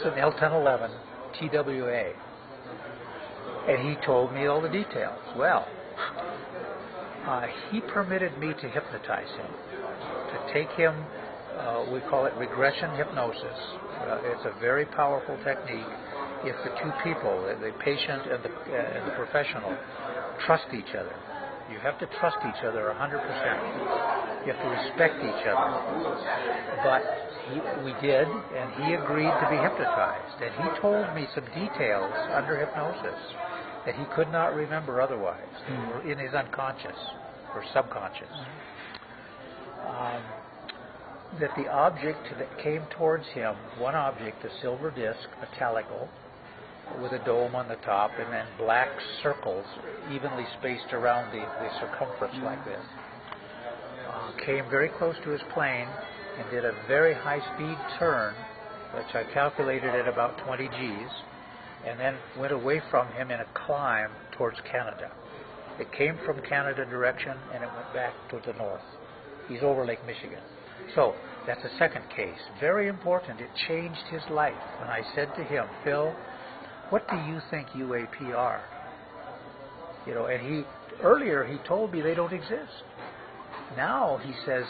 an L1011 TWA. And he told me all the details. Well, he permitted me to hypnotize him, to take him, we call it regression hypnosis. It's a very powerful technique if the two people, the patient and the professional, trust each other. You have to trust each other 100%. You have to respect each other. But we did, and he agreed to be hypnotized. And he told me some details under hypnosis that he could not remember otherwise. They were in his unconscious or subconscious. That the object that came towards him, one object, a silver disc, metallical, with a dome on the top, and then black circles evenly spaced around the circumference like this, came very close to his plane and did a very high-speed turn, which I calculated at about 20 Gs, and then went away from him in a climb towards Canada. It came from Canada direction, and it went back to the north. He's over Lake Michigan. So that's a second case. Very important. It changed his life. When I said to him, Phil, what do you think UAP are? You know, and earlier he told me they don't exist. Now he says,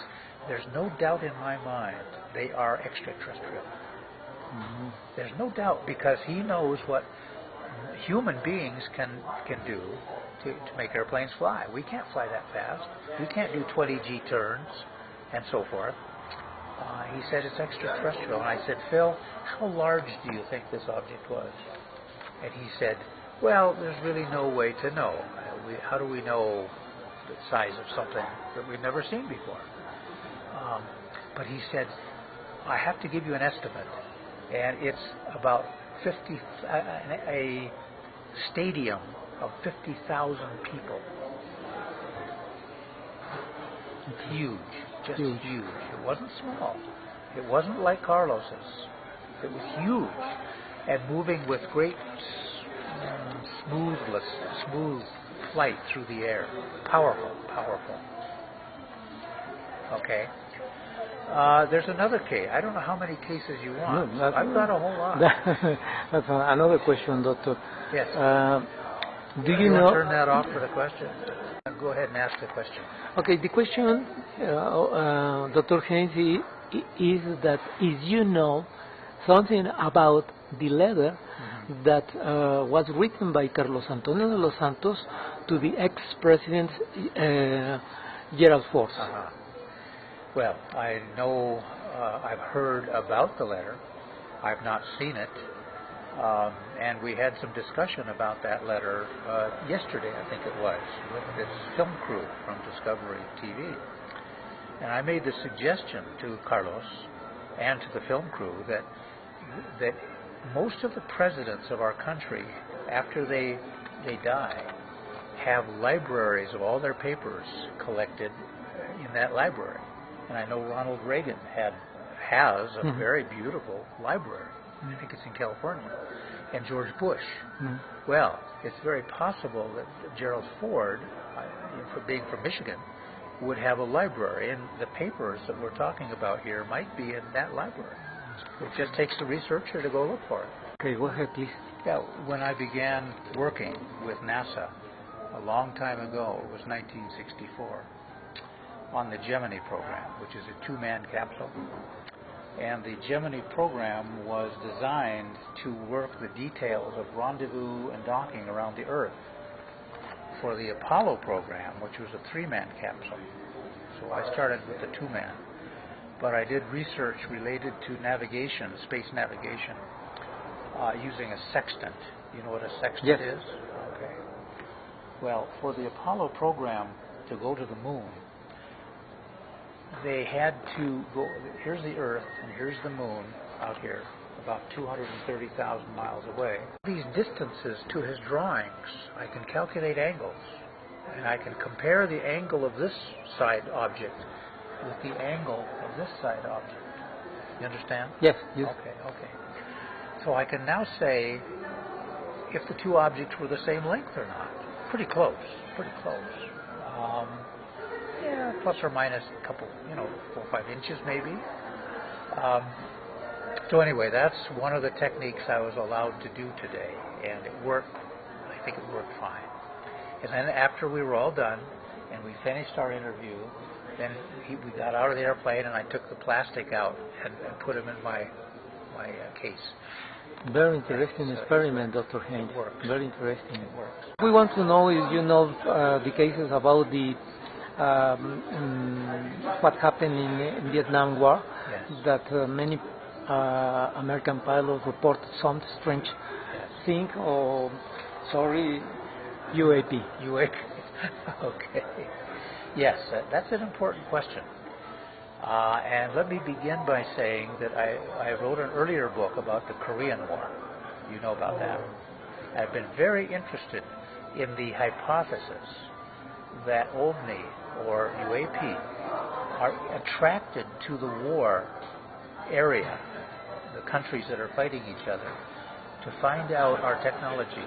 there's no doubt in my mind they are extraterrestrial. Mm-hmm. There's no doubt, because he knows what human beings can do to make airplanes fly. We can't fly that fast. We can't do 20 G turns and so forth. He said it's extraterrestrial. And I said, Phil, how large do you think this object was? And he said, well, there's really no way to know. How do we know the size of something that we've never seen before? But he said, I have to give you an estimate. And it's about a stadium of 50,000 people. It's huge, just huge. It wasn't small. It wasn't like Carlos's. It was huge and moving with great smooth flight through the air. Powerful. Okay. There's another case. I don't know how many cases you want. No, I've got a whole lot. That's another question, Doctor. Yes. Do you know? Turn that off for the question. Go ahead and ask the question. Okay. The question, Dr. Haines, is that you know something about the letter that was written by Carlos Antonio de los Santos to the ex-president Gerald Ford. Well, I know, I've heard about the letter. I've not seen it. And we had some discussion about that letter yesterday, I think it was, with this film crew from Discovery TV. And I made the suggestion to Carlos and to the film crew that most of the presidents of our country, after they die, have libraries of all their papers collected in that library. And I know Ronald Reagan has a very beautiful library. I think it's in California. And George Bush. Well, it's very possible that Gerald Ford, for being from Michigan, would have a library, and the papers that we're talking about here might be in that library. It just takes the researcher to go look for it. Okay, go ahead, please. Yeah, when I began working with NASA a long time ago, it was 1964, on the Gemini program, which is a two-man capsule. And the Gemini program was designed to work the details of rendezvous and docking around the Earth. For the Apollo program, which was a three-man capsule, so I started with the two-man. But I did research related to navigation, space navigation, using a sextant. You know what a sextant is? Okay. Well, for the Apollo program to go to the moon, they had to go, here's the Earth and here's the moon out here, about 230,000 miles away. These distances to his drawings, I can calculate angles, and I can compare the angle of this side object with the angle of this side object. You understand? Yes. Okay. So I can now say if the two objects were the same length or not. Pretty close. Plus or minus a couple, 4 or 5 inches maybe. So anyway, that's one of the techniques I was allowed to do today, and it worked. I think it worked fine. And then after we were all done, and we finished our interview, then we got out of the airplane, and I took the plastic out and put him in my case. Very interesting experiment, Dr. Haines. It works. Very interesting. It works. We want to know if you know the cases about the what happened in Vietnam War. Yes. That many American pilots reported some strange thing or UAP. UAP. Okay. Yes, that's an important question. And let me begin by saying that I wrote an earlier book about the Korean War. You know about that. I've been very interested in the hypothesis that OVNI or UAP are attracted to the war area, the countries that are fighting each other, to find out our technology,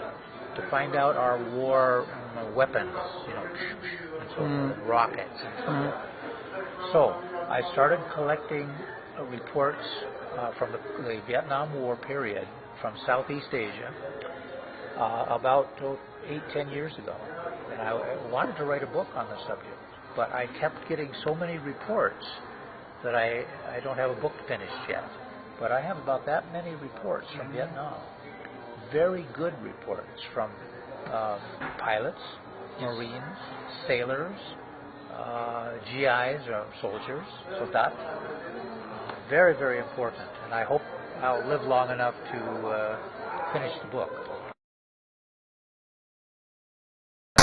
to find out our war weapons, and so forth, rockets and so forth. So I started collecting reports from the Vietnam War period from Southeast Asia about 8-10 years ago. And I wanted to write a book on the subject, but I kept getting so many reports that I don't have a book finished yet. But I have about that many reports from Vietnam. Very good reports from pilots, Marines, sailors, GIs, soldiers, soldats. Very, very important. And I hope I'll live long enough to finish the book.